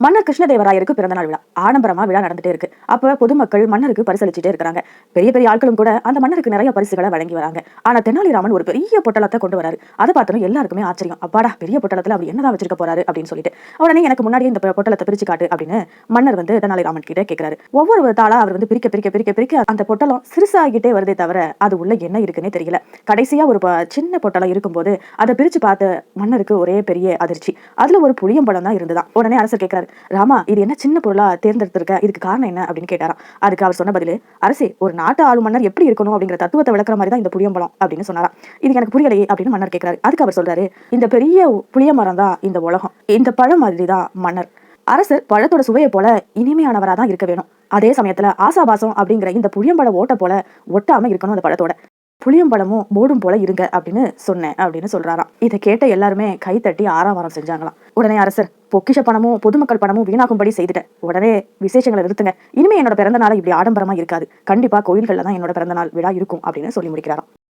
மன்னர் கிருஷ்ணதேவராயருக்கு பிறந்தநாள் விழா ஆடம்பரமா விழா நடந்துட்டே இருக்கு. அப்ப பொதுமக்கள் மன்னருக்கு பரிசளிச்சுட்டே இருக்காங்க. பெரிய பெரிய ஆட்களும் கூட அந்த மன்னருக்கு நிறைய பரிசுகளை வழங்கி வராங்க. ஆனா தெனாலிராமன் ஒரு பெரிய பொட்டலத்தை கொண்டு வராரு. அதை பார்த்தோம் எல்லாருக்குமே ஆச்சரியம். அப்பாடா, பெரிய பொட்டலத்துல அப்படி என்னதான் வச்சிருக்க போறாரு அப்படின்னு சொல்லிட்டு உடனே எனக்கு முன்னாடியே இந்த பொட்டலத்தை பிரிச்சு காட்டு அப்படின்னு மன்னர் தெனாலிராமன் கிட்ட கேட்கிறாரு. ஒவ்வொரு தாளா அவர் பிரிக்க பிரிக்க பிரிக்க பிரிக்க அந்த பொட்டலம் சிறுசாகிட்டே வருதே தவிர அது உள்ள என்ன இருக்குன்னே தெரியல. கடைசியா ஒரு சின்ன பொட்டலம் இருக்கும்போது அதை பிரிச்சு பார்த்த மன்னருக்கு ஒரே பெரிய அதிர்ச்சி. அதுல ஒரு புளியம்பழம் தான் இருந்ததா. உடனே அரசர் கேட்கிறாரு, ராமா, இது என்ன சின்ன பொருளா தேர்ந்தெடுத்திருக்க, இதுக்கு காரணம் என்ன அப்படின்னு கேட்டாராம். அதுக்கு அவர் சொன்ன பதிலு, அரசே, ஒரு நாட்டு ஆளும் மன்னர் எப்படி இருக்கணும் அப்படிங்கிற தத்துவத்தை விளக்குற மாதிரி தான் இந்த புளியம்பழம் அப்படின்னு சொன்னாராம். இது எனக்கு புரியலையே அப்படின்னு மன்னர் கேட்கிறாரு. அதுக்கு அவர் சொல்றாரு, இந்த பெரிய புளிய மரம் தான் இந்த உலகம், இந்த பழம் மாதிரி தான் மன்னர். அரசர் பழத்தோட சுவையை போல இனிமையானவரா தான் இருக்க வேணும். அதே சமயத்துல ஆசாபாசம் அப்படிங்கிற இந்த புளியம்பழ ஓட்ட போல ஒட்டாம இருக்கணும் அந்த பழத்தோட. புளியம்பழமும் போடும் போல இருங்க அப்படின்னு சொன்னேன் அப்படின்னு சொல்றாராம். இதை கேட்ட எல்லாருமே கை தட்டி ஆரவாரம் செஞ்சாங்களாம். உடனே அரசர், பொக்கிஷ பணமும் பொதுமக்கள் பணமும் வீணாகும்படி செய்துட்டேன், உடனே விசேஷங்களை நிறுத்துங்க, இனிமே என்னோட பிறந்த நாள் இப்படி ஆடம்பரமா இருக்காது, கண்டிப்பா கோயில்கள்ல தான் என்னோட பிறந்த நாள் விழா இருக்கும் அப்படின்னு சொல்லி முடிக்கிறாராம்.